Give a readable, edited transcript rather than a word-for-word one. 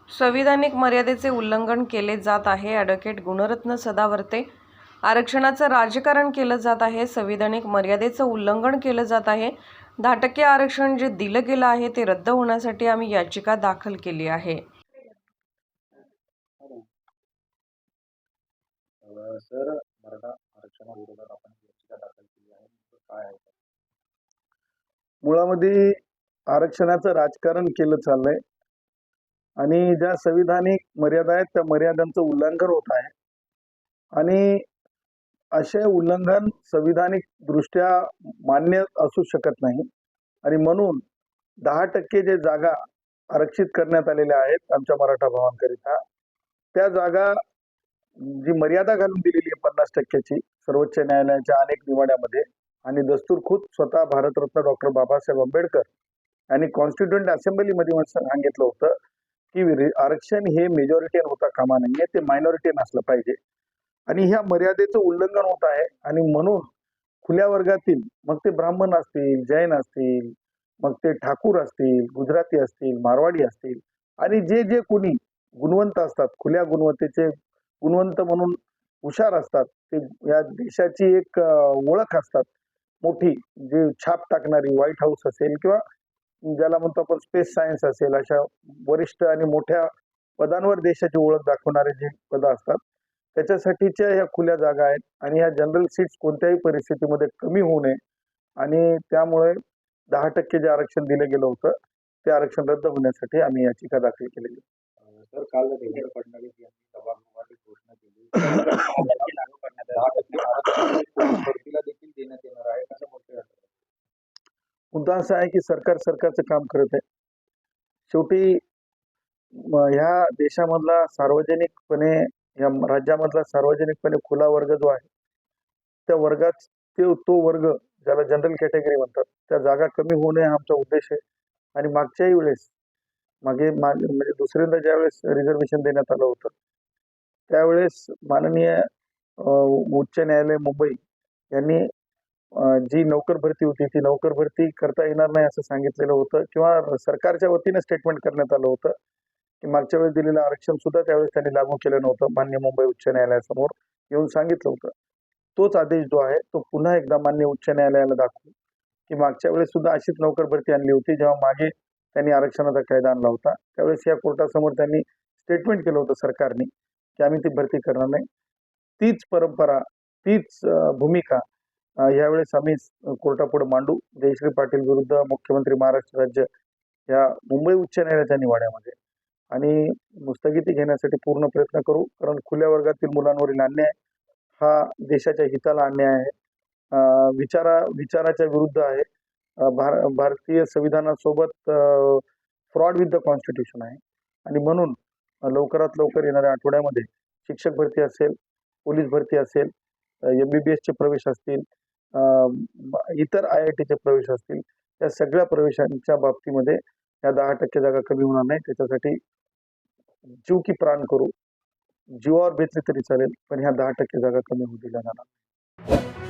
संविधानिक मर्यादेचे उल्लंघन केले जात आहे. ॲडव्होकेट गुणरत्न सदावर्ते. आरक्षणाचं राजकारण केलं जात आहे. संविधानिक मर्यादेचं उल्लंघन केलं जात आहे. 10% आरक्षण जे दिलं गेलं आहे ते रद्द होण्यासाठी आम्ही याचिका दाखल केली आहे. सर, मराठा आरक्षणाविरोधात आपण याचिका दाखल केली आहे. काय आहे? मुळामध्ये आरक्षणाचं राजकारण केलं चाललंय आणि ज्या संविधानिक मर्यादा आहेत त्या मर्यादांचं उल्लंघन होत आहे आणि असे उल्लंघन संविधानिक दृष्ट्या मान्य असू शकत नाही आणि म्हणून 10% जे जागा आरक्षित करण्यात आलेल्या आहेत आमच्या मराठा भावांकरिता, त्या जागा जी मर्यादा घालून दिलेली आहे 50%ची सर्वोच्च न्यायालयाच्या अनेक निवाड्यामध्ये आणि दस्तूर खुद स्वतः भारतरत्न डॉक्टर बाबासाहेब आंबेडकर यांनी कॉन्स्टिट्युएंट असेंब्लीमध्ये सांगितलं होतं की आरक्षण हे मेजॉरिटीन होता कामा नाहीये, ते मायनॉरिटीन असलं पाहिजे आणि ह्या मर्यादेचं उल्लंघन होत आहे आणि म्हणून खुल्या वर्गातील, मग ते ब्राह्मण असतील, जैन असतील, मग ते ठाकूर असतील, गुजराती असतील, मारवाडी असतील आणि जे जे कोणी गुणवंत असतात, खुल्या गुणवत्तेचे गुणवंत म्हणून हुशार असतात, ते या देशाची एक ओळख असतात मोठी, जे छाप टाकणारी, व्हाईट हाऊस असेल किंवा ज्याला म्हणतो आपण स्पेस सायन्स असेल, अशा वरिष्ठ आणि मोठ्या पदांवर देशाची ओळख दाखवणारे जे पदं असतात त्याच्यासाठीच्या ह्या खुल्या जागा आहेत आणि ह्या जनरल सीट्स कोणत्याही परिस्थितीमध्ये कमी होऊ नये आणि त्यामुळे 10% जे आरक्षण दिलं गेलं होतं ते आरक्षण रद्द होण्यासाठी आम्ही याचिका दाखल केलेली. सर, काल देवेंद्र फडणवीस यांनी सभागृहात एक घोषणा केली 10% आरक्षण भरतीला देखील देण्यात येणार आहे, असं म्हटलं. मुद्दा असा आहे की सरकारचं काम करत आहे. शेवटी ह्या देशामधला सार्वजनिकपणे, या राज्यामधला सार्वजनिकपणे खुला वर्ग जो आहे त्या वर्गात तो वर्ग ज्याला जनरल कॅटेगरी म्हणतात, त्या जागा कमी होऊ नये हा आमचा उद्देश आहे. आणि मागच्याही वेळेस म्हणजे दुसऱ्यांदा ज्यावेळेस रिझर्वेशन देण्यात आलं होतं त्यावेळेस माननीय उच्च न्यायालय मुंबई यांनी जी नोकर भरती होती ती नोकर भरती करता येणार नाही असं सांगितलेलं होतं किंवा सरकारच्या वतीने स्टेटमेंट करण्यात आलं होतं की मागच्या वेळेस दिलेलं आरक्षण सुद्धा त्यावेळेस त्यांनी लागू केलं नव्हतं. मान्य मुंबई उच्च न्यायालयासमोर येऊन सांगितलं होतं. तोच आदेश जो आहे तो पुन्हा एकदा मान्य उच्च न्यायालयाला दाखवू की मागच्या वेळेस सुद्धा अशीच नोकर भरती आणली होती, जेव्हा मागे त्यांनी आरक्षणाचा कायदा आणला होता त्यावेळेस या कोर्टासमोर त्यांनी स्टेटमेंट केलं होतं सरकारने की आम्ही ती भरती करणार नाही. तीच परंपरा, तीच भूमिका यावेळेस आम्ही कोर्टापुढे मांडू. जयश्री पाटील विरुद्ध मुख्यमंत्री महाराष्ट्र राज्य या मुंबई उच्च न्यायालयाच्या निवाड्यामध्ये आणि स्थगिती घेण्यासाठी पूर्ण प्रयत्न करू, कारण खुल्या वर्गातील मुलांवरील अन्याय हा देशाच्या हिताला अन्याय आहे, विचाराच्या विरुद्ध आहे, भारतीय संविधानासोबत फ्रॉड विथ द कॉन्स्टिट्यूशन आहे आणि म्हणून लवकरात लवकर येणाऱ्या आठवड्यामध्ये शिक्षक भरती असेल, पोलीस भरती असेल, MBBS चे प्रवेश असतील, इतर IIT चे प्रवेश असतील, त्या सगळ्या प्रवेशांच्या बाबतीमध्ये या 10% जागा कमी होणार नाही. त्याच्यासाठी जीव की प्राण करू, जीवावर बेतले तरी चालेल, पण ह्या 10% जागा कमी होऊ दिल्या जाणार.